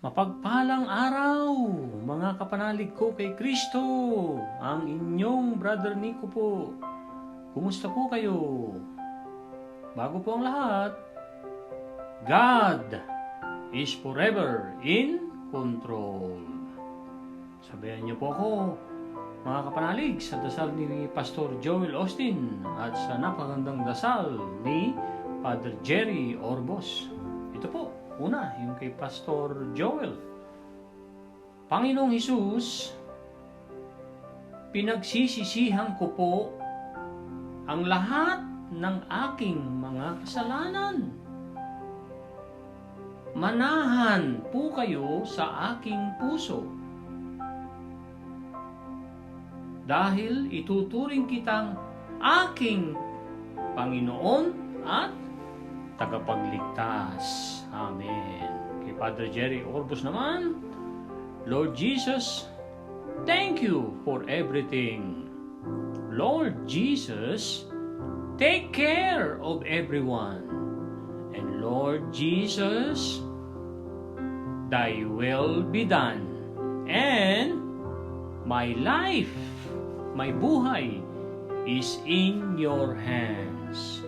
Mapagpalang araw, mga kapanalig ko kay Kristo, ang inyong Brother Nico po. Kumusta po kayo? Bago po ang lahat, God is forever in control. Sabayan niyo po ako, mga kapanalig, sa dasal ni Pastor Joel Austin at sa napakagandang dasal ni Father Jerry Orbos. Ito po. Una, yung kay Pastor Joel. Panginoong Hesus, pinagsisisihan ko po ang lahat ng aking mga kasalanan. Manahan po kayo sa aking puso. Dahil ituturing kitang aking Panginoon at tagapagligtas. Amen. Kay Father Jerry Orbos naman, Lord Jesus, thank you for everything. Lord Jesus, take care of everyone. And Lord Jesus, thy will be done. And my life, my buhay, is in your hands.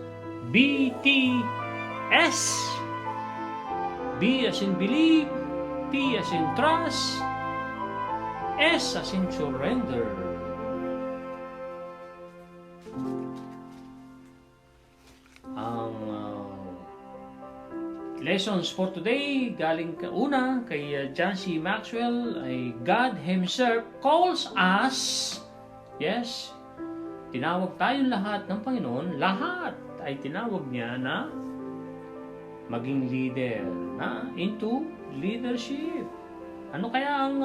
BTS. B as in believe, T as in trust, S as in surrender. Ang lessons for today galing una kay John C. Maxwell ay God Himself calls us. Yes, tinawag tayong lahat ng Panginoon. Lahat ay tinawag niya na maging leader na into leadership. Ano kaya ang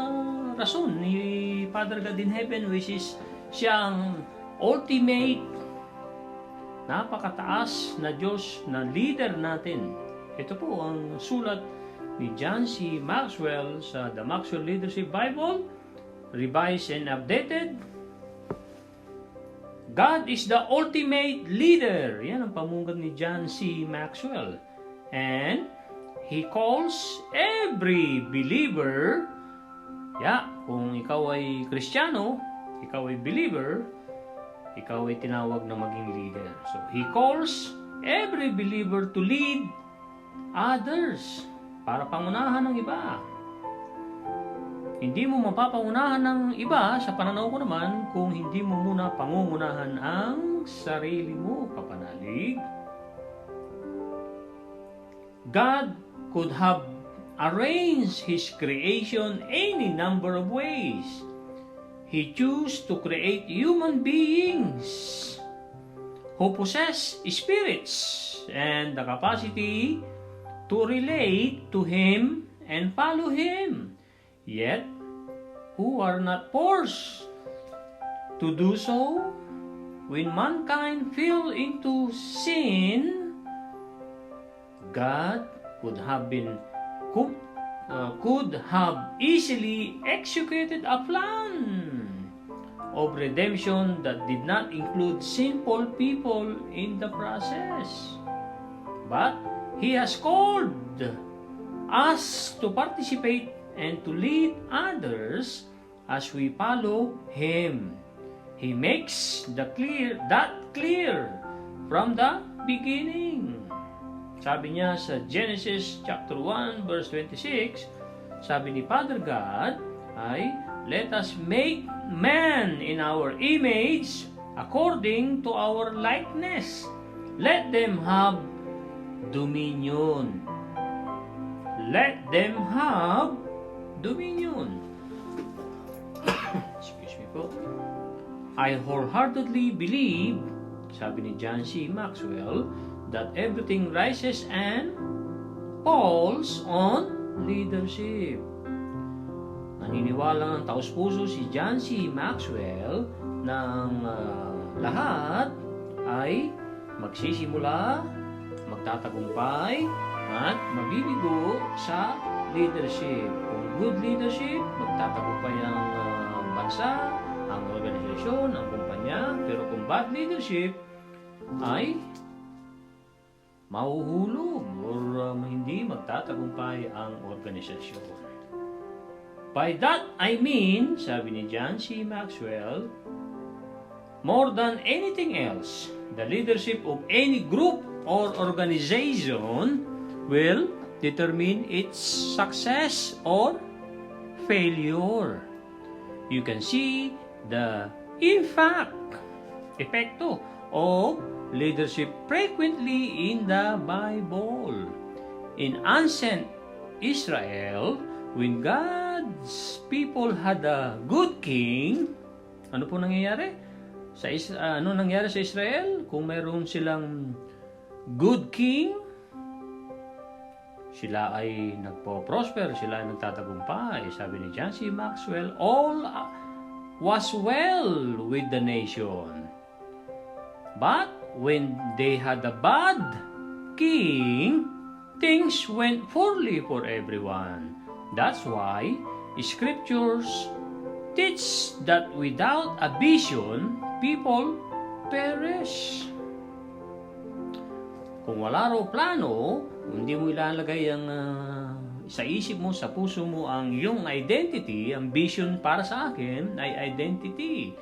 rason ni Father God in Heaven, which is siya ang ultimate napakataas na Diyos na leader natin? Ito po ang sulat ni John C. Maxwell sa The Maxwell Leadership Bible, revised and updated. God is the ultimate leader. Yan ang pamungkat ni John C. Maxwell. And He calls every believer, kung ikaw ay Kristiyano, ikaw ay believer, ikaw ay tinawag na maging leader. So, He calls every believer to lead others, para pangunahan ng iba. Hindi mo mapapangunahan ng iba, sa pananaw ko naman, kung hindi mo muna pangungunahan ang sarili mo, kapanalig. God could have arranged His creation any number of ways. He chose to create human beings who possess spirits and the capacity to relate to Him and follow Him, yet who are not forced to do so. When mankind fell into sin, God could have easily executed a plan of redemption that did not include sinful people in the process. But He has called us to participate and to lead others as we follow Him. He makes that clear from the beginning. Sabi niya sa Genesis chapter 1 verse 26, sabi ni Father God ay, let us make man in our image according to our likeness. Let them have dominion. Let them have dominion. Excuse me po. I wholeheartedly believe, sabi ni John C. Maxwell, that everything rises and falls on leadership. Naniniwala ng taos-puso si John C. Maxwell na lahat ay magsisimula, magtatagumpay, at mabibigo sa leadership. Kung good leadership, magtatagumpay ang bansa, ang organisasyon, ang kumpanya. Pero kung bad leadership, ay mahuhulog or hindi magtatagumpay ang organisasyon. By that I mean, sabi ni John C. Maxwell, more than anything else, the leadership of any group or organization will determine its success or failure. You can see the epekto of leadership frequently in the Bible. In ancient Israel, when God's people had a good king, ano po nangyayari? Ano nangyari sa Israel? Kung mayroon silang good king, sila ay nagpo-prosper, sila ay nagtatagumpay. Sabi ni John C. Maxwell, all was well with the nation. But when they had a bad king, things went poorly for everyone. That's why scriptures teach that without a vision, people perish. Kung wala raw plano, hindi mo ilalagay ang sa isip mo, sa puso mo ang iyong identity, ang vision para sa akin ay identity.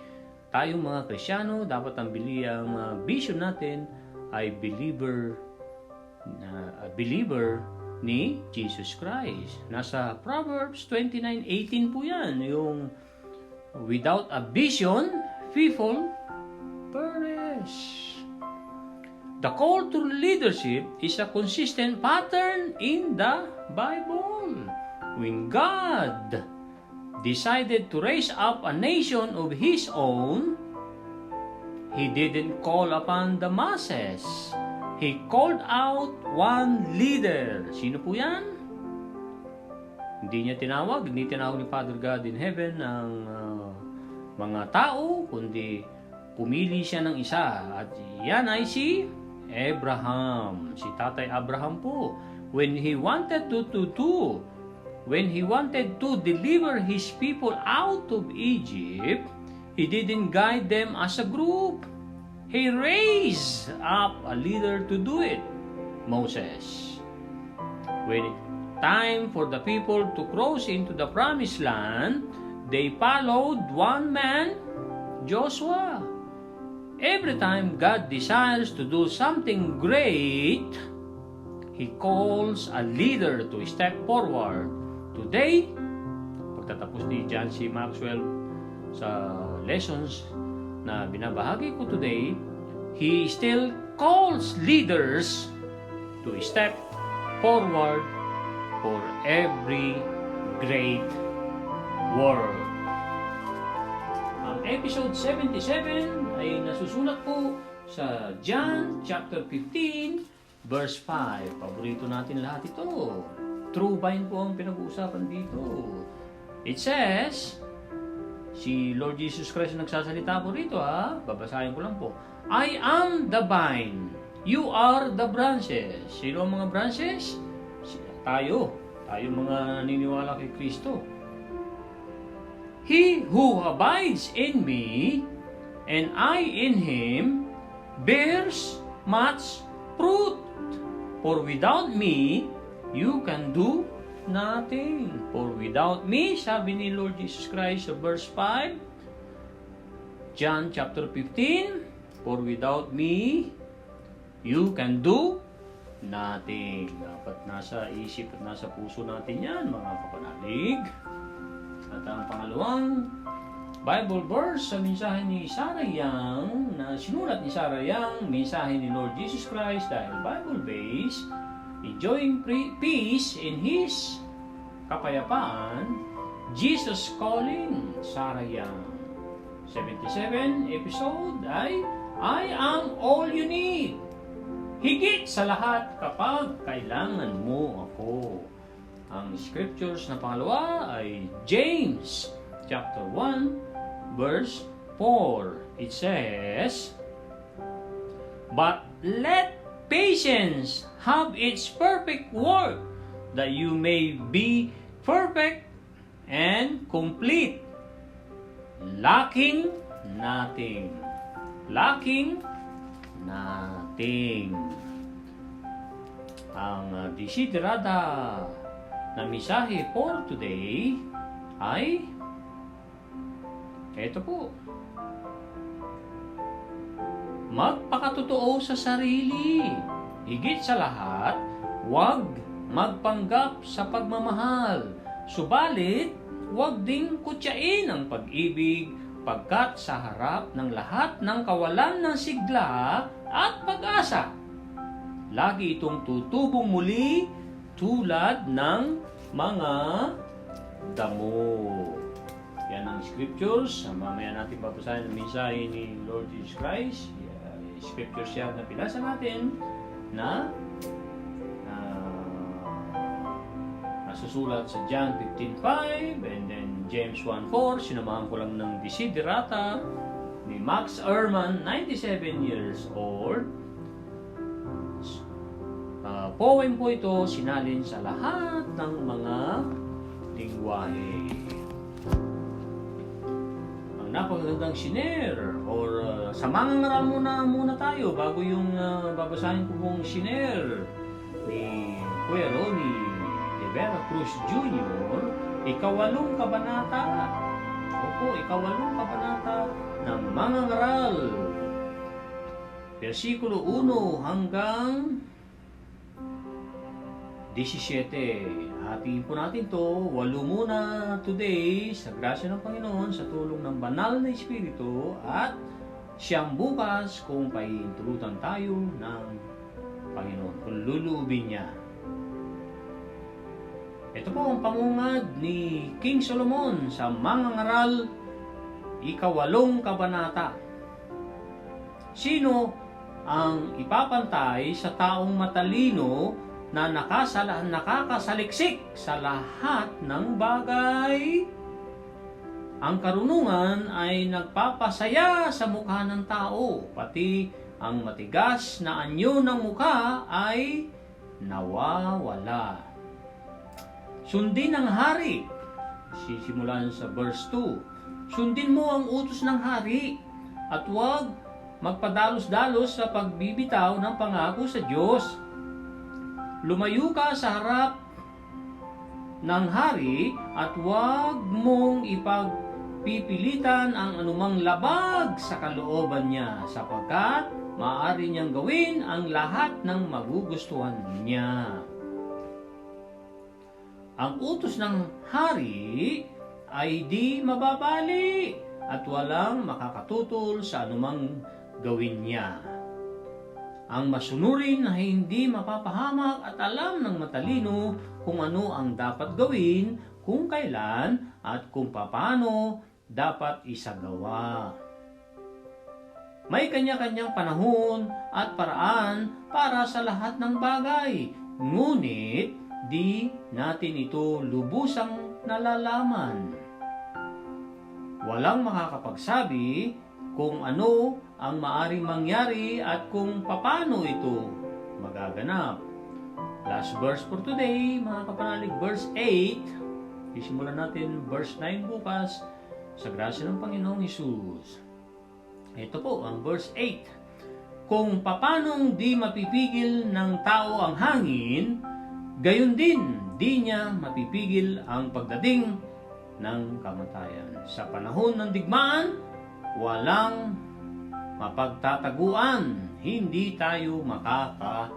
Tayong mga Kristiyano, dapat ang vision natin ay believer ni Jesus Christ. Nasa Proverbs 29:18 po yan. Yung without a vision, people perish. The call to leadership is a consistent pattern in the Bible. When God decided to raise up a nation of His own, He didn't call upon the masses. He called out one leader. Sino po yan? Hindi tinawag ni Father God in heaven ang mga tao, kundi pumili siya ng isa. At yan ay si Abraham. Si Tatay Abraham po. When he wanted to deliver his people out of Egypt, he didn't guide them as a group. He raised up a leader to do it, Moses. When it time for the people to cross into the promised land, they followed one man, Joshua. Every time God desires to do something great, He calls a leader to step forward. Today, pagtatapos ni John C. Maxwell sa lessons na binabahagi ko today, he still calls leaders to step forward for every great work. Ang episode 77 ay nasusulat po sa John chapter 15 verse 5. Paborito natin lahat ito. True vine po ang pinag-uusapan dito. It says, si Lord Jesus Christ nagsasalita po rito babasahin ko lang po. I am the vine, you are the branches. Sino ang mga branches? Tayo mga naniniwala kay Kristo. He who abides in me and I in him bears much fruit. For without me, you can do nothing. For without me, sabi ni Lord Jesus Christ sa verse 5, John chapter 15, for without me, you can do nothing. Dapat nasa isip at nasa puso natin yan, mga kapanalig. At ang pangalawang Bible verse sa mensahe ni Sarah Young, na sinulat ni Sarah Young, mensahe ni Lord Jesus Christ dahil Bible-based, enjoying peace in His kapayapaan, Jesus Calling, Sarah Young. 77 episode ay I am all you need. Higit sa lahat kapag kailangan mo ako. Ang scriptures na pangalawa ay James chapter 1 verse 4. It says, but let patience have its perfect work, that you may be perfect and complete, lacking nothing. Lacking nothing. Ang desiderada na mensahe for today ay ito po. Magpakatotoo sa sarili. Higit sa lahat, huwag magpanggap sa pagmamahal. Subalit, huwag ding kutyain ang pag-ibig pagkat sa harap ng lahat ng kawalan ng sigla at pag-asa, lagi itong tutubong muli tulad ng mga damo. Yan ang scriptures. Mamaya natin babasahin ang mensahe ni Lord Jesus Christ. Scriptures yan na pinasa natin na nasusulat sa John 15:5 and then James 1:4. Sinamahan ko lang ng desiderata ni Max Ehrman, 97 years old. Poem po ito, sinalin sa lahat ng mga lingwahe. Ang napakagandang shiner or sa mga ngaral muna tayo bago yung babasahin ko pong shiner ni Kuya Ronnie de Vera Cruz Jr. Ikawalong kabanata. Opo, ikawalong kabanata ng mga ngaral. Versikulo 1 hanggang 17. Hatiin po natin to. 8 muna today sa grasya ng Panginoon sa tulong ng banal na Espiritu at siyang bukas kung pahihintulutan tayo ng Panginoon kung luluubin niya. Ito po ang pangungad ni King Solomon sa mga ngaral, ikawalong kabanata. Sino ang ipapantay sa taong matalino na nakakasaliksik sa lahat ng bagay? Ang karunungan ay nagpapasaya sa mukha ng tao, pati ang matigas na anyo ng mukha ay nawawala. Sundin ang hari. Sisimulan sa verse 2. Sundin mo ang utos ng hari at huwag magpadalos-dalos sa pagbibitaw ng pangako sa Diyos. Lumayo ka sa harap ng hari at huwag mong ipagpipilitan ang anumang labag sa kalooban niya sapagkat maaari niyang gawin ang lahat ng magugustuhan niya. Ang utos ng hari ay di mababali at walang makakatutol sa anumang gawin niya. Ang masunurin ay hindi mapapahamak at alam ng matalino kung ano ang dapat gawin, kung kailan at kung paano dapat isagawa. May kanya-kanyang panahon at paraan para sa lahat ng bagay, ngunit di natin ito lubusang nalalaman. Walang makakapagsabi kung ano ang maaring mangyari at kung paano ito magaganap. Last verse for today, mga kapanalig, verse 8. Isimulan natin verse 9 bukas sa grasya ng Panginoong Hesus. Ito po ang verse 8. Kung papanong di mapipigil ng tao ang hangin, gayon din di niya mapipigil ang pagdating ng kamatayan. Sa panahon ng digmaan, walang mapagtataguan, hindi tayo makakatakas.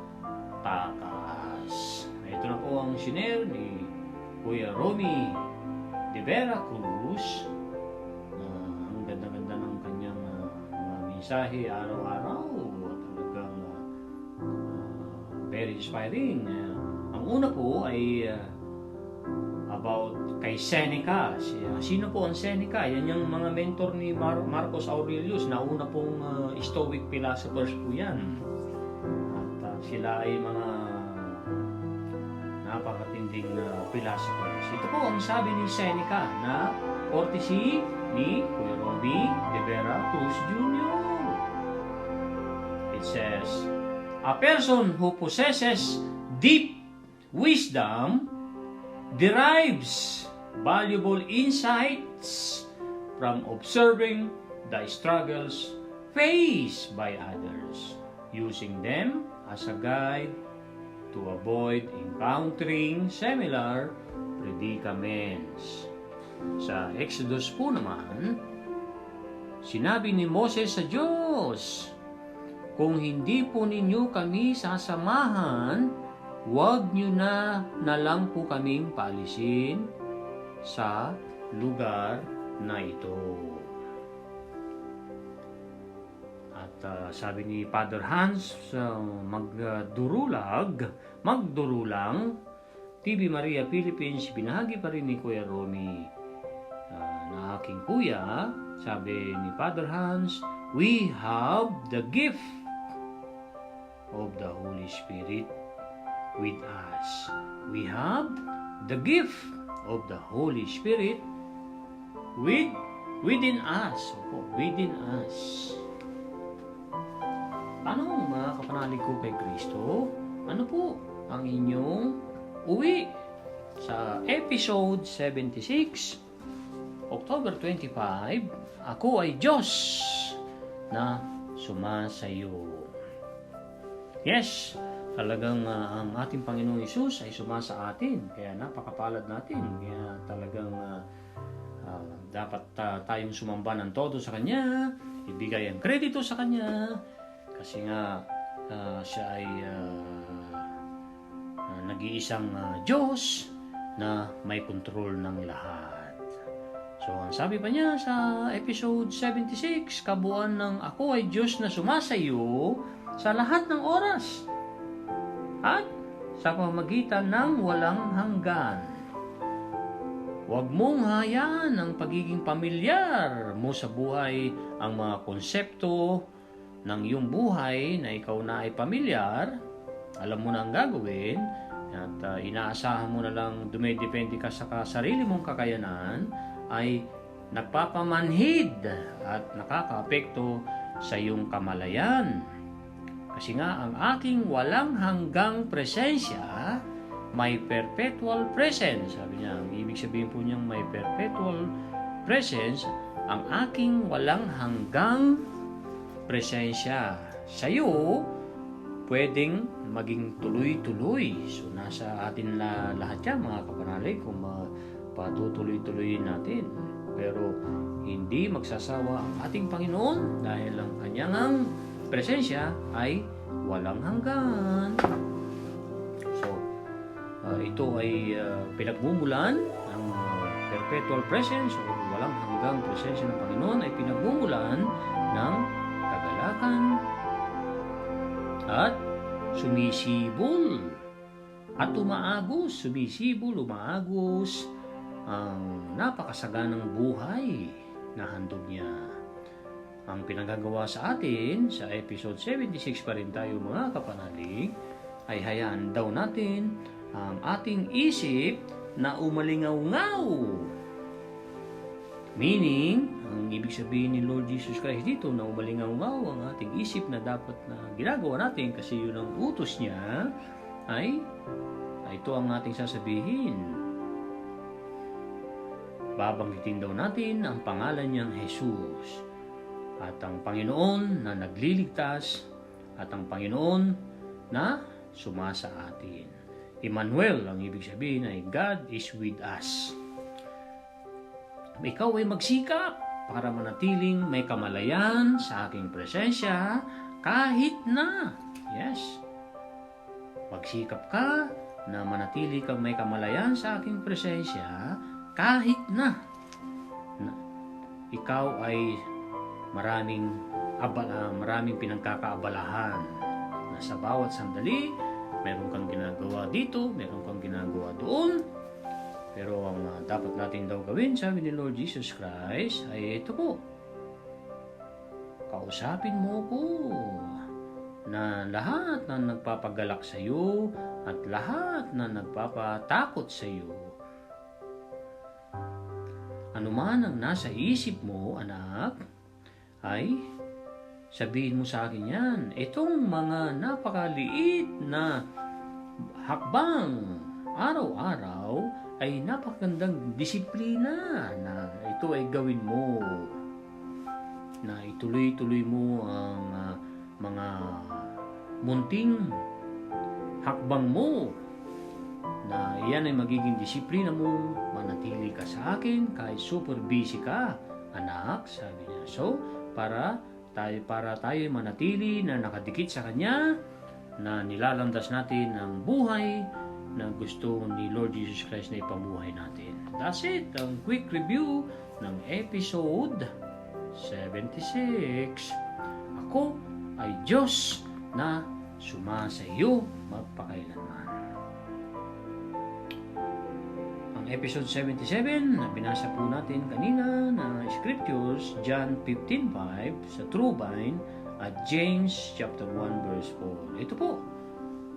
Ito na po ang shiner ni Kuya Ronnie de Vera Cruz. Ang ganda-ganda ng kanyang mga mensahe araw-araw. Talagang very inspiring. Ang una po ay about kay Seneca. Sino po ang Seneca? Yan yung mga mentor ni Marcus Aurelius. Nauna pong Stoic philosophers po yan. At sila ay mga napakatinding philosophers. Ito po ang sabi ni Seneca na courtesy ni Kuya Ronnie de Vera Cruz Jr. It says, a person who possesses deep wisdom derives valuable insights from observing the struggles faced by others, using them as a guide to avoid encountering similar predicaments. Sa Exodus po naman, sinabi ni Moses sa Diyos, kung hindi po ninyo kami sasamahan, huwag nyo na lang po kaming paalisin sa lugar na ito. At sabi ni Father Hans, magdurulang, TV Maria Philippines, binahagi pa rin ni Kuya Romy na aking kuya. Sabi ni Father Hans, we have the gift of the Holy Spirit with us. We have the gift of the Holy Spirit within us. Within us. Ano mga kapanalig ko kay Kristo? Ano po ang inyong uwi sa episode 76, October 25, Ako ay Diyos na sumasayo. Yes, talagang ang ating Panginoong Hesus ay sumasa atin. Kaya napakapalad natin. Kaya talagang dapat tayong sumamba ng todo sa Kanya, ibigay ang kredito sa Kanya, kasi nga siya ay nag-iisang Diyos na may kontrol ng lahat. So, ang sabi pa niya sa episode 76, kabuuan ng Ako ay Diyos na sumasayo sa lahat ng oras at sa pamamagitan ng walang hanggan. Huwag mong hayaan ang pagiging pamilyar mo sa buhay, ang mga konsepto ng iyong buhay na ikaw na ay pamilyar, alam mo na ang gagawin, at inaasahan mo na lang dumedepende ka sa sarili mong kakayanan, ay nagpapamanhid at nakakaapekto sa iyong kamalayan. Kasi nga ang aking walang hanggang presensya may perpetual presence. Sabi niya, ang ibig sabihin po niyang may perpetual presence, ang aking walang hanggang presensya sa iyo pwedeng maging tuloy-tuloy. So nasa atin na lahat yan mga kapanalig kung patutuloy-tuloy natin. Pero hindi magsasawa ang ating Panginoon dahil ang kanyang presensya ay walang hanggan. So ito ay pinagmumulan ng perpetual presence o walang hanggang presensya ng Panginoon ay pinagmumulan ng kagalakan at sumisibol at umaagos, ang napakasaganang buhay na handog niya. Ang pinagagawa sa atin sa episode 76 pa rin tayo mga kapanalig, ay hayaan daw natin ang ating isip na umalingaw-ngaw. Meaning, ang ibig sabihin ni Lord Jesus Christ dito na umalingaw-ngaw ang ating isip na dapat na ginagawa natin kasi yun ang utos niya, ay ito ang ating sasabihin. Babanggitin daw natin ang pangalan niyang Jesus at ang Panginoon na nagliligtas at ang Panginoon na sumasa atin. Emmanuel, ang ibig sabihin ay God is with us. Ikaw ay magsikap para manatiling may kamalayan sa aking presensya kahit na. Yes. Magsikap ka na manatili kang may kamalayan sa aking presensya kahit na ikaw ay maraming pinagkakaabalahan na sa bawat sandali meron kang ginagawa dito, meron kang ginagawa doon. Pero ang dapat natin daw gawin, sabi ni Lord Jesus Christ, ay ito po. Kausapin mo ko na lahat na nagpapagalak sa iyo at lahat na nagpapatakot sa iyo. Ano man ang nasa isip mo, anak, ay sabihin mo sa akin yan. Itong mga napakaliit na hakbang araw-araw ay napakagandang disiplina na ito ay gawin mo. Na ituloy-tuloy mo ang mga munting hakbang mo na iyan ay magiging disiplina mo, manatili ka sa sa akin kahit super busy ka, anak, sabi niya. So, para tayo manatili na nakadikit sa Kanya, na nilalandas natin ang buhay na gusto ni Lord Jesus Christ na ipamuhay natin. That's it, ang quick review ng episode 76. Ako ay Diyos na sumasa iyo magpakailanman. Ang episode 77 na binasa po natin kanina na scriptures, John 15:5 sa True Vine at James chapter 1 verse 4. Ito po,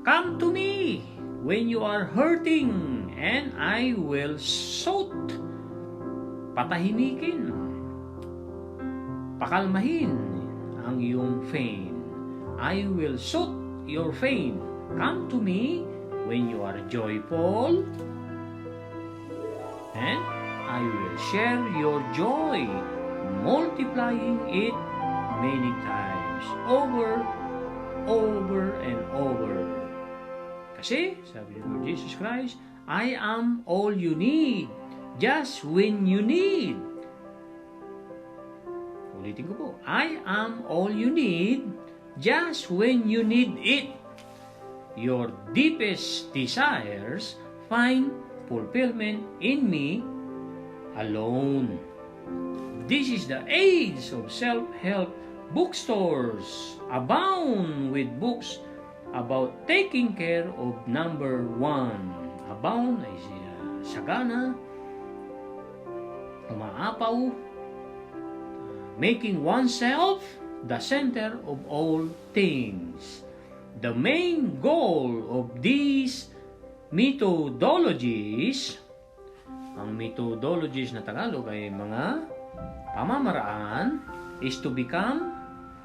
come to me when you are hurting and I will soothe. Patahimikin, pakalmahin ang iyong pain. I will soothe your pain. Come to me when you are joyful and I will share your joy, multiplying it many times, over and over. Kasi, sabi ni Lord Jesus Christ, I am all you need, just when you need. Ulitin ko po, I am all you need, just when you need it. Your deepest desires find fulfillment in me alone. This is the age of self-help. Bookstores abound with books about taking care of number one. Abound ay sagana, umaapaw, making oneself the center of all things. The main goal of these methodologies, ang methodologies na Tagalog ay mga pamamaraan, is to become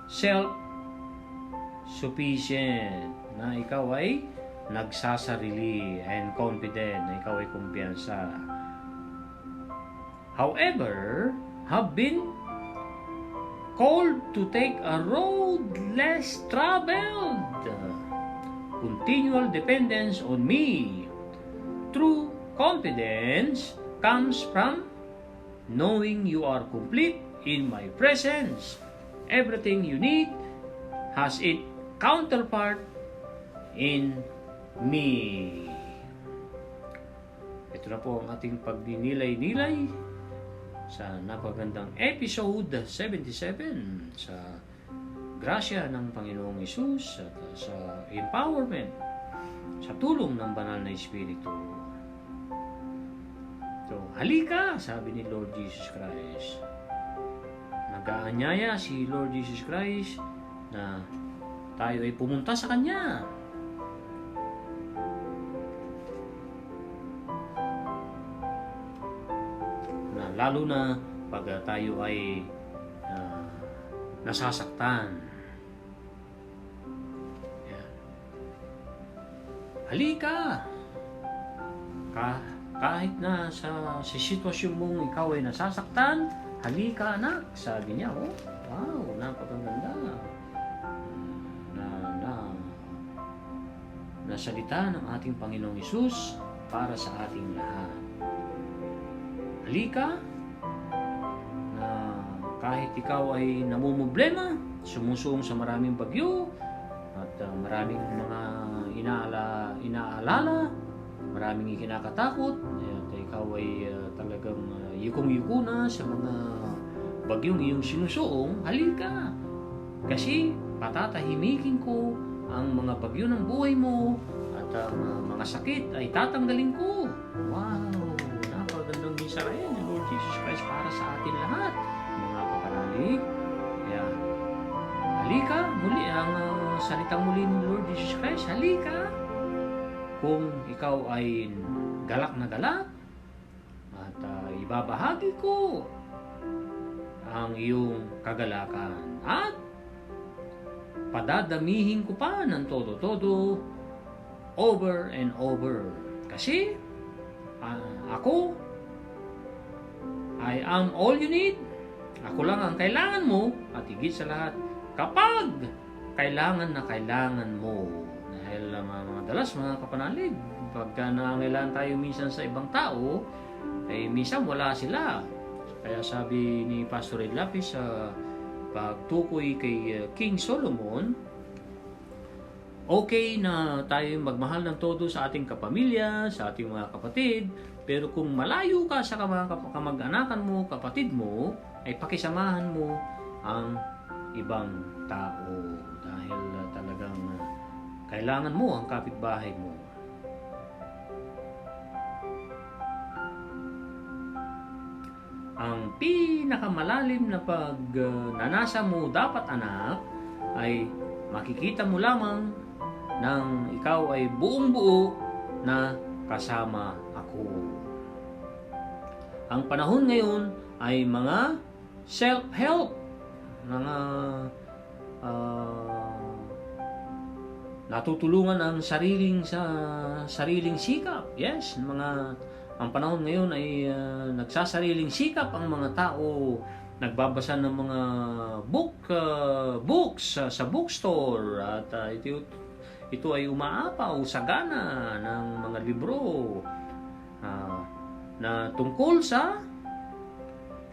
self-sufficient, na ikaw ay nagsasarili, and confident, na ikaw ay kumpiyansa. However, have been called to take a road less traveled. Continual dependence on me. True confidence comes from knowing you are complete in my presence. Everything you need has its counterpart in me. Ito na po ang ating pagdinilay-nilay sa napagandang episode 77 sa grasya ng Panginoong Hesus at sa empowerment sa tulong ng banal na Espiritu. So, halika, sabi ni Lord Jesus Christ. Nag-aanyaya si Lord Jesus Christ na tayo ay pumunta sa Kanya. Lalo na pag tayo ay nasasaktan. Yan. Halika! Kahit na sa sitwasyon mong ikaw ay nasasaktan, halika anak, sabi niya. Oh, wow, napakaganda. Na salita ng ating Panginoong Hesus para sa ating lahat. Halika, na kahit ikaw ay namumblema, sumusuong sa maraming bagyo, at maraming mga inaalala, maraming ikinakatakot, at ikaw ay talagang yukong-yuko na sa mga bagyong iyong sinusuong, halika. Kasi patatahimikin ko ang mga bagyo ng buhay mo, at ang mga sakit ay tatanggalin ko. Wow! Napagandang mensahe ni Lord Jesus Christ para sa atin lahat, mga kapanalig. Kaya, halika, muli ang salitang muli ni Lord Jesus Christ, halika. Kung ikaw ay galak na galak, at ibabahagi ko ang iyong kagalakan, at padadamihin ko pa ng todo-todo, over and over. Kasi, ako, I am all you need. Ako lang ang kailangan mo, at higit sa lahat, kapag kailangan na kailangan mo. Dahil madalas mga kapanalig, pagka nangangailangan tayo minsan sa ibang tao, minsan wala sila. Kaya sabi ni Pastor Ed Lapis sa pagtukoy kay King Solomon, okay na tayo magmahal ng todo sa ating kapamilya, sa ating mga kapatid, pero kung malayo ka sa mga kamag-anakan mo, kapatid mo, ay pakisamahan mo ang ibang tao dahil talagang kailangan mo ang kapitbahay mo. Ang pinakamalalim na pagnanasa mo dapat, anak, ay makikita mo lamang nang ikaw ay buong buo na kasama ako. Ang panahon ngayon ay mga self-help, mga natutulungan ang sariling sikap. Yes, ang panahon ngayon ay nagsasariling sikap ang mga tao, nagbabasa ng mga books sa bookstore at ito ay umaapaw sagana ng mga libro na tungkol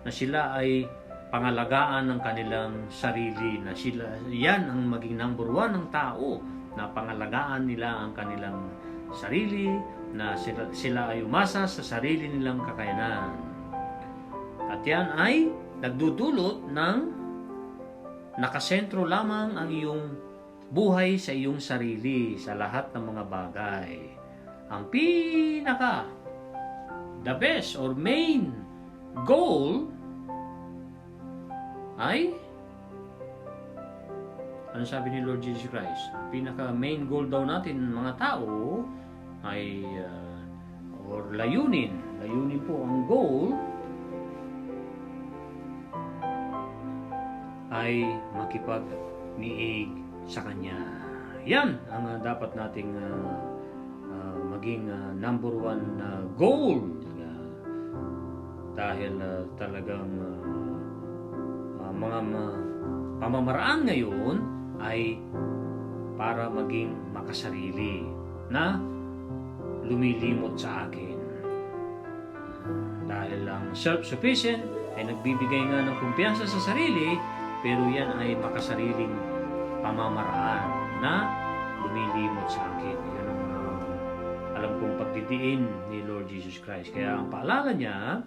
na sila ay pangalagaan ng kanilang sarili, na yan ang maging number one ng tao, na pangalagaan nila ang kanilang sarili, na sila ay umasa sa sarili nilang kakayanan. At yan ay nagdudulot ng nakasentro lamang ang iyong buhay sa iyong sarili, sa lahat ng mga bagay. Ang the best or main goal ay, ano sabi ni Lord Jesus Christ? Pinaka main goal daw natin mga tao ay or layunin po, ang goal ay makipag-niig sa Kanya. Yan ang dapat nating maging number one goal, dahil talagang mga pamamaraan ngayon ay para maging makasarili, na lumilimot sa akin. Dahil ang self-sufficient ay nagbibigay nga ng kumpiyansa sa sarili, pero yan ay makasariling pamamaraan na lumilimot sa akin. Yan ang alam kong pagdidiin ni Lord Jesus Christ. Kaya ang paalala niya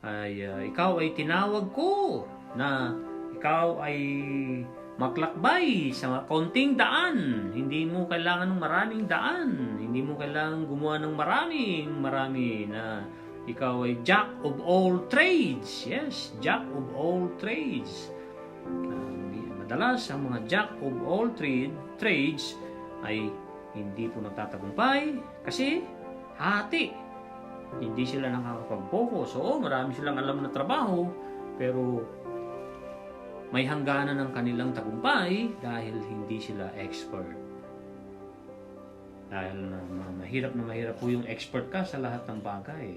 ay ikaw ay tinawag ko na ikaw ay maglakbay sa konting daan. Hindi mo kailangan ng maraming daan. Hindi mo kailangan gumawa ng marami na ikaw ay jack of all trades. Yes, jack of all trades. Madalas ang mga jack of all trades ay hindi po nagtatagumpay kasi hati. Hindi sila nakakapag-focus. Oo, marami silang alam na trabaho, pero may hangganan ng kanilang tagumpay dahil hindi sila expert. Dahil mahirap po yung expert ka sa lahat ng bagay.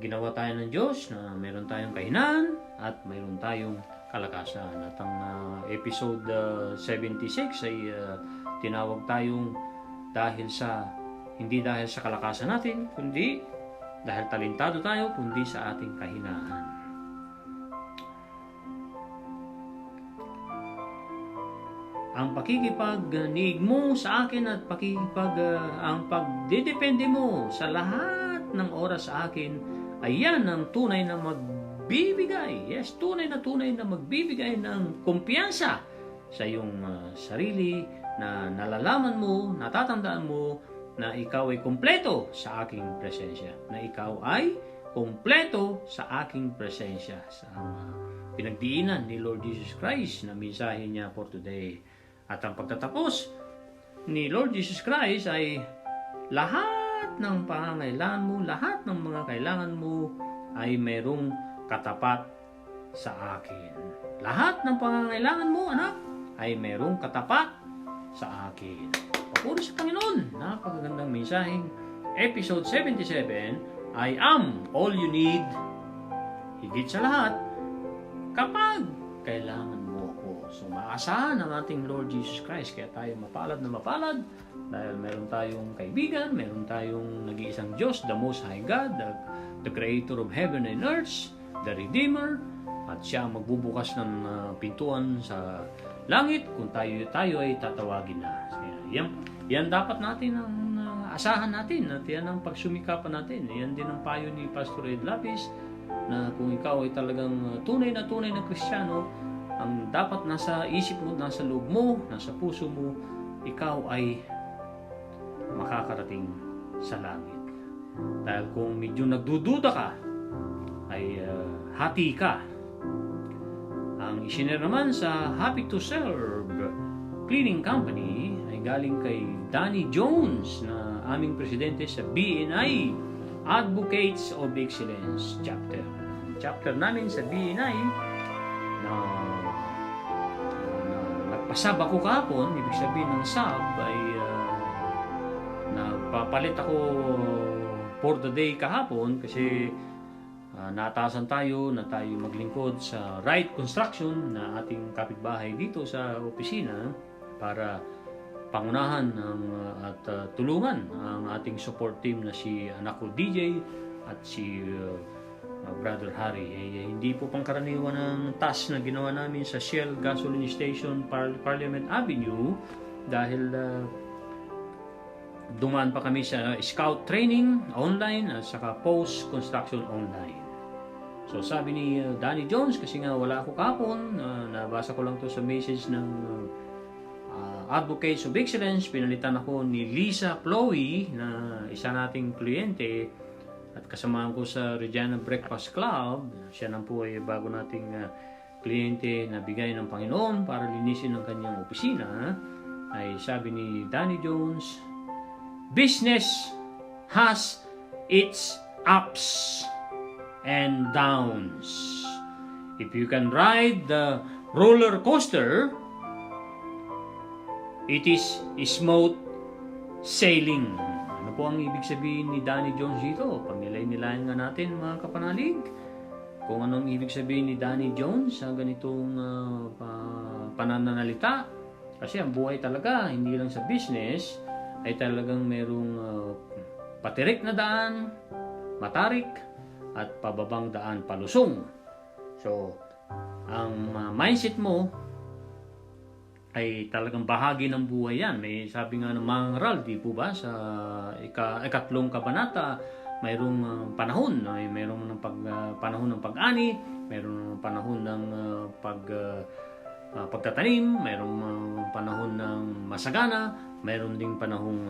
Ginawa tayo ng Diyos na mayroon tayong kahinaan at mayroon tayong kalakasan. At ang episode 76 ay tinawag tayong hindi dahil sa kalakasan natin, kundi dahil talentado tayo, kundi sa ating kahinaan. Ang pakikipag-niig mo sa akin at ang pagdedepende mo sa lahat ng oras sa akin ay yan ang tunay na magbibigay. Yes, tunay na magbibigay ng kumpiyansa sa iyong sarili, na nalalaman mo, natatandaan mo na ikaw ay kumpleto sa aking presensya. Na ikaw ay kumpleto sa aking presensya. Sa pinagdiinan ni Lord Jesus Christ na mensahe niya for today. At ang pagtatapos ni Lord Jesus Christ ay lahat ng pangangailangan mo, lahat ng mga kailangan mo ay mayroong katapat sa akin. Lahat ng pangangailangan mo, anak, ay mayroong katapat sa akin. Papuri sa Panginoon. Napakagandang mensaheng episode 77, I am all you need. Higit sa lahat, kapag kailangan mo ako. So maasahan ang ating Lord Jesus Christ. Kaya tayo mapalad na mapalad dahil meron tayong kaibigan, meron tayong nag-iisang Diyos, the Most High God, the the Creator of heaven and earth, the Redeemer, at siya ang magbubukas ng pintuan sa langit kung tayo ay tatawagin na. Yan dapat natin ang asahan natin, at yan ang pagsumikapan natin. Yan din ang payo ni Pastor Ed Lapis, na kung ikaw ay talagang tunay na Kristiyano, ang dapat nasa isip mo, nasa loob mo, nasa puso mo, ikaw ay makakarating sa langit. Dahil kung medyo nagdududa ka, ay hati ka. Ang isinare naman sa Happy to Serve Cleaning Company ay galing kay Danny Jones, na aming presidente sa BNI, Advocates of Excellence Chapter. Chapter namin sa BNI na nagpasab ako kahapon, ibig sabihin ng sab ay nagpapalit ako for the day kahapon kasi naatasan tayo na tayo maglingkod sa Right Construction na ating kapitbahay dito sa opisina para pangunahan at tulungan ang ating support team na si anak ko DJ at si Brother Harry. Hindi po pangkaraniwan ang task na ginawa namin sa Shell Gasoline Station, Parliament Avenue, dahil dumaan pa kami sa scout training online at saka post-construction online. So sabi ni Danny Jones, kasi nga wala ako kahapon, nabasa ko lang to sa message ng Advocates of Excellence, pinalitan ako ni Lisa Chloe, na isa nating kliyente at kasamahan ko sa Regina Breakfast Club. Siya nang po ay bago nating kliyente na bigay ng Panginoon para linisin ang kanyang opisina. Ay sabi ni Danny Jones, business has its ups and downs. If you can ride the roller coaster, it is smooth sailing. Ano po ang ibig sabihin ni Danny Jones dito? Pamilay-nilayan nga natin, mga kapanalig, kung anong ibig sabihin ni Danny Jones sa ganitong pananalita. Kasi ang buhay talaga, hindi lang sa business, ay talagang merong patirik na daan, matarik, at pababang daan, palusong. So, ang mindset mo ay talagang bahagi ng buhay yan. May sabi nga ng mga ngaral, di po ba, sa ikatlong kabanata, mayroong panahon, mayroong ng panahon ng pag-ani, mayroong panahon ng pagtatanim, mayroong panahon ng masagana, mayroon ding panahong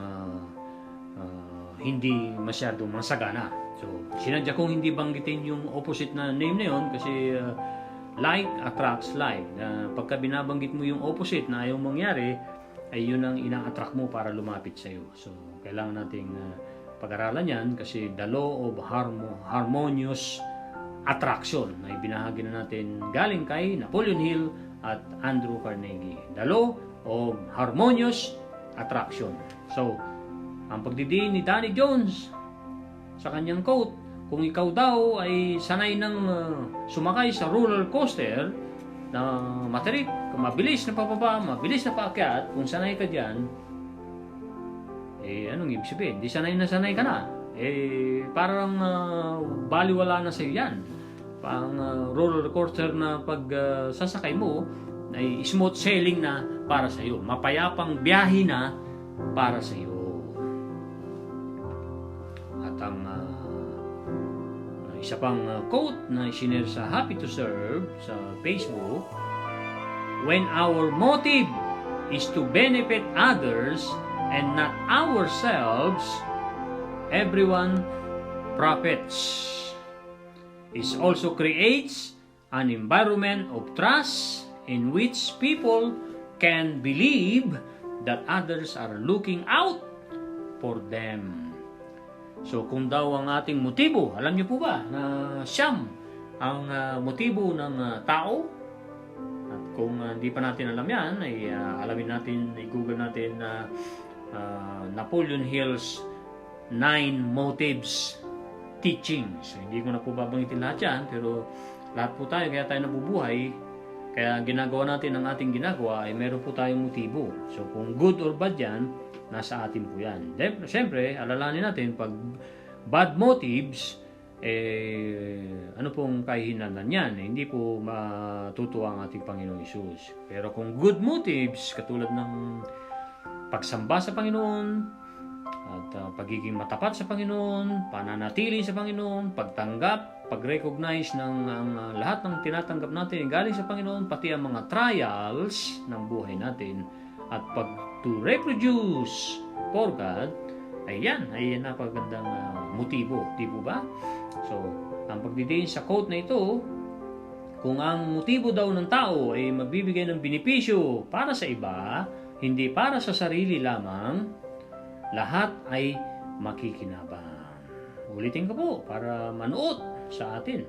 hindi masyadong masagana. So, sinadya kong hindi banggitin yung opposite na name na yun kasi like attracts like. Pagka binabanggit mo yung opposite na ayaw mangyari, ay yun ang ina-attract mo para lumapit sa iyo. So, kailangan nating pag-aralan yan kasi the law of harmonious attraction na ibinahagi na natin galing kay Napoleon Hill at Andrew Carnegie. The law of harmonious attraction. So, ang pagdidiin ni Danny Jones sa kanyang quote, kung ikaw daw ay sanay ng sumakay sa roller coaster na matarik, mabilis na pababa, mabilis na paakyat, kung sanay ka dyan, anong ibig sabihin? Di sanay na sanay ka na. Parang baliwala na sa'yo yan. Pang roller coaster na pag sasakay mo, ay smooth sailing na para sa'yo. Mapayapang biyahe na para sa'yo. At ang isa pang quote na isinare sa Happy to Serve sa Facebook, when our motive is to benefit others and not ourselves, everyone profits. It also creates an environment of trust in which people can believe that others are looking out for them. So kung daw ang ating motibo, alam niyo po ba na siyam ang motibo ng tao? At kung hindi pa natin alam yan, ay alamin natin, i-google natin Napoleon Hill's 9 Motives Teaching. So hindi ko na po babanggitin lahat yan, pero lahat po tayo, kaya tayo nabubuhay, kaya ginagawa natin ang ating ginagawa, ay meron po tayong motibo. So kung good or bad yan, nasa atin po yan. Siyempre, alalahanin natin, pag bad motives, ano pong kahihinatnan yan? Hindi po matutuwa ang ating Panginoong Hesus. Pero kung good motives, katulad ng pagsamba sa Panginoon, at pagiging matapat sa Panginoon, pananatili sa Panginoon, pagtanggap, pag-recognize ng lahat ng tinatanggap natin galing sa Panginoon, pati ang mga trials ng buhay natin, at to reproduce for God, ay napakagandang motibo, di po ba? So, ang pagdidiin sa quote na ito, kung ang motibo daw ng tao ay magbibigay ng benepisyo para sa iba, hindi para sa sarili lamang, lahat ay makikinabang. Ulitin ko po para manuot sa atin.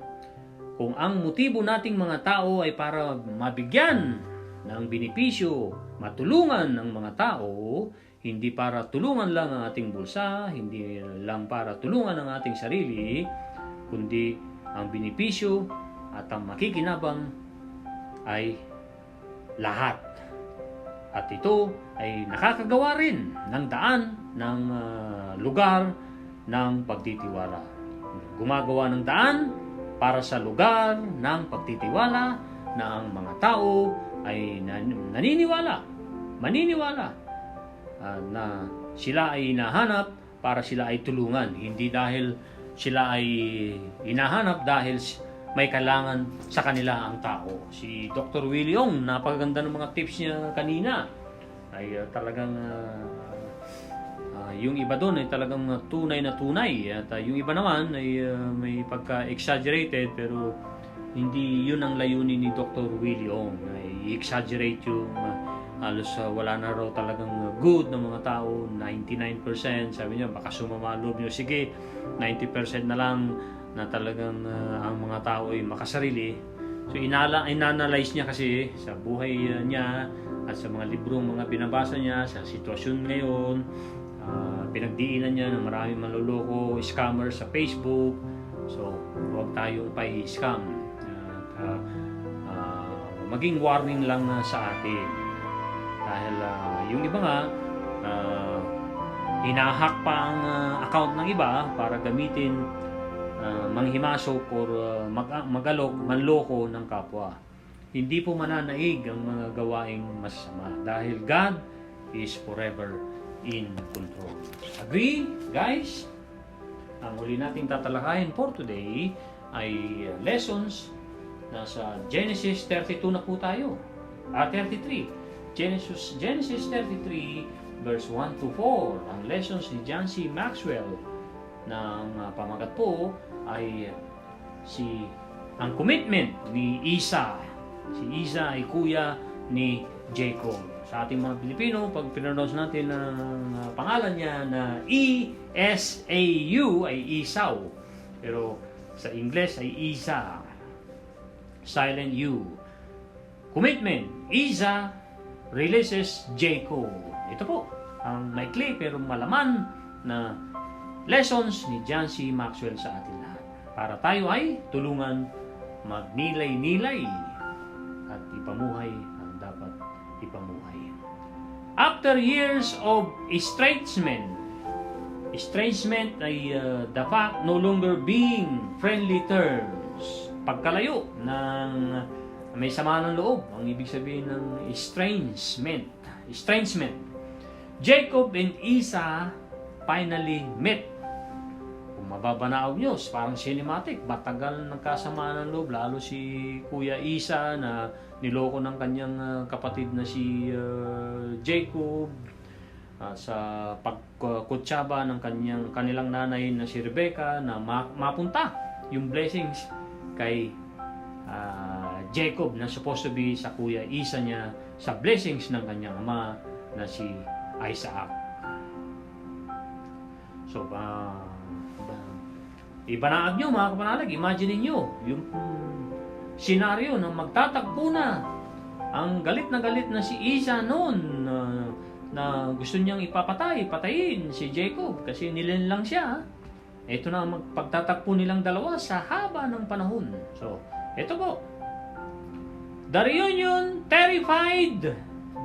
Kung ang motibo nating mga tao ay para mabigyan ng benepisyo, matulungan ng mga tao, hindi para tulungan lang ang ating bulsa, hindi lang para tulungan ang ating sarili, kundi ang benepisyo at ang makikinabang ay lahat. At ito ay nakakagawa rin ng daan, ng lugar ng pagtitiwala. Gumagawa ng daan para sa lugar ng pagtitiwala na ang mga tao ay maniniwala na sila ay hinahanap para sila ay tulungan, hindi dahil sila ay hinahanap dahil may kailangan sa kanila ang tao. Si Dr. Willie Ong, napakaganda ng mga tips niya kanina, ay talagang yung iba doon ay talagang tunay na tunay, at yung iba naman ay may pagka-exaggerated, pero hindi yun ang layunin ni Dr. Willie Ong. I-exaggerate yung halos wala na raw talagang good ng mga tao, 99%. Sabi niya, baka sumama loob niyo. Sige, 90% na lang na talagang ang mga tao ay makasarili. So, inanalyze niya kasi sa buhay niya at sa mga librong mga binabasa niya, sa sitwasyon ngayon, pinagdiinan niya ng maraming manloloko, scammer sa Facebook. So, huwag tayong pa-scam. Maging warning lang sa atin. Dahil yung iba nga, hinahack pa ang account ng iba para gamitin manghimasok or manloko ng kapwa. Hindi po mananaig ang mga gawaing masama dahil God is forever in control. Agree, guys? Ang huli nating tatalakayin for today ay lessons. Nasa Genesis 32 na po tayo. 33. Genesis 33 verse 1 to 4. Ang lessons ni John C. Maxwell ng pamagat po ay ang commitment ni Isa. Si Isa ay kuya ni Jacob. Sa ating mga Pilipino, pag pinronounce natin ang pangalan niya na E-S-A-U ay Isaw. Pero sa Ingles ay Isa. Silent U. Commitment. Isa releases Jacob. Ito po ang maikli pero malaman na lessons ni John C. Maxwell sa atin lahat. Para tayo ay tulungan magnilay-nilay at ipamuhay ang dapat ipamuhay. After years of estrangement ay the fact no longer being friendly terms. Pagkalayo ng may sama ng loob, ang ibig sabihin ng estrangement. Jacob and Isa finally met. Kung mababanaog nyo, parang cinematic, matagal nagkasamaan ng loob, lalo si Kuya Isa na niloko ng kanyang kapatid na si Jacob sa pagkutsaba ng kanilang nanay na si Rebecca na mapunta yung blessings kay Jacob na supposed to be sa Kuya Isa niya sa blessings ng kanyang ama na si Isaac. So, ibanaag nyo mga kapanalig, imagine nyo yung senaryo na magtatagpo na ang galit na si Isa noon na gusto niyang patayin si Jacob kasi nilinlang siya. Ito na ang pagtatagpo nilang dalawa sa haba ng panahon. So, ito po. The reunion terrified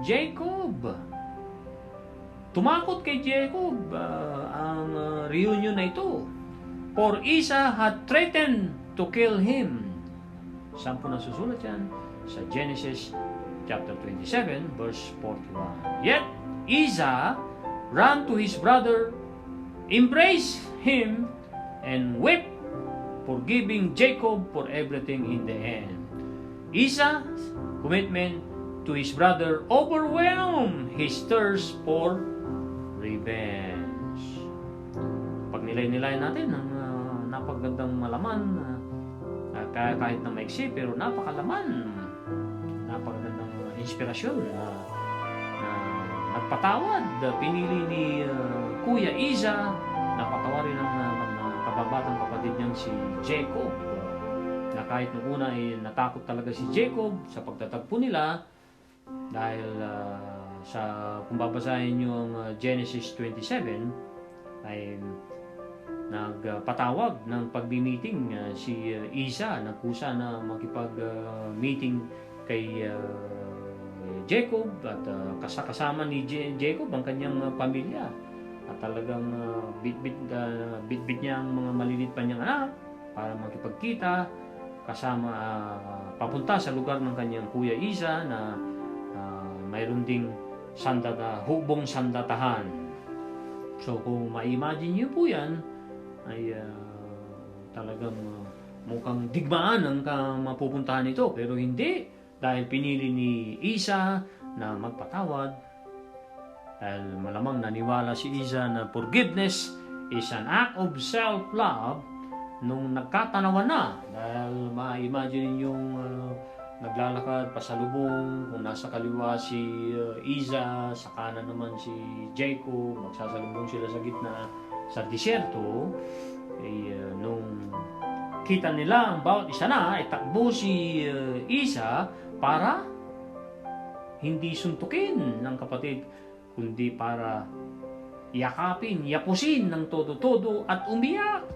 Jacob. Tumakot kay Jacob ang reunion na ito. for Esau had threatened to kill him. Saan po nasusulat yan? Sa Genesis chapter 27, verse 41. Yet, Esau ran to his brother, embraced him, and wept, forgiving Jacob for everything in the end. Esau's commitment to his brother overwhelmed his thirst for revenge. Pag nilay-nilay natin ang napagandang malaman, kahit na maiksi pero napakalaman, napakagandang inspirasyon na nagpatawad, pinili ni Kuya Esau na patawarin ng kababatang kapatid niyang si Jacob, na kahit nung una ay natakot talaga si Jacob sa pagtatagpo nila dahil kung babasahin niyo ang Genesis 27 ay nagpatawag ng pagbi-meeting si Esau, nagkusa na makipag-meeting kay Jacob at kasama ni Jacob ang kanyang pamilya, at talagang bitbit niya ang mga malilit pa niyang anak para makipagkita kasama papunta sa lugar ng kanyang Kuya Esau na mayroon ding hubong sandatahan. So kung ma-imagine niyo po yan, ay talagang mukhang digmaan ang mapupuntahan ito, pero hindi, dahil pinili ni Esau na magpatawad, dahil malamang naniwala si Esau na forgiveness is an act of self-love. Nung nagkatanawan na, dahil ma-imagine yung naglalakad pasalubong, kung nasa kaliwa si Esau, sa kanan naman si Jacob, magsasalubong sila sa gitna sa disyerto, nung kita nila ang bawat isa na, takbo si Esau para hindi suntukin ng kapatid, kundi para yakapin, yapusin ng todo-todo at umiyak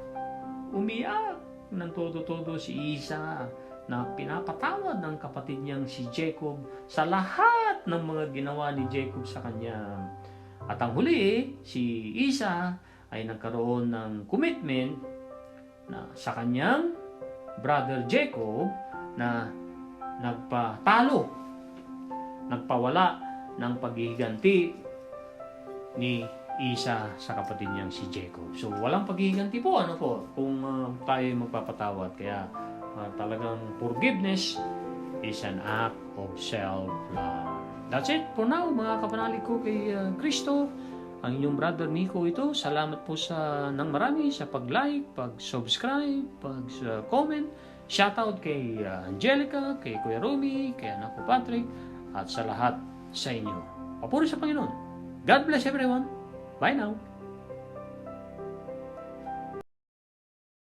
ng todo-todo si Esau na pinapatawad ng kapatid niyang si Jacob sa lahat ng mga ginawa ni Jacob sa kanya. At ang huli, si Esau ay nagkaroon ng commitment na sa kanyang brother Jacob na nagpawala ng paghihiganti ni Esau sa kapatid niyang si Jacob. So walang paghihiganti po kung tayo magpapatawad. Kaya talagang forgiveness is an act of self-love. That's it for now, mga kapanalig ko kay Kristo. Ang inyong brother Nico ito. Salamat po ng marami sa pag-like, pag-subscribe, pag-comment. Shoutout kay Angelica, kay Kuya Rumi, kay anak ko Patrick, at sa lahat sa inyo. Papuri sa Panginoon. God bless everyone. Bye now.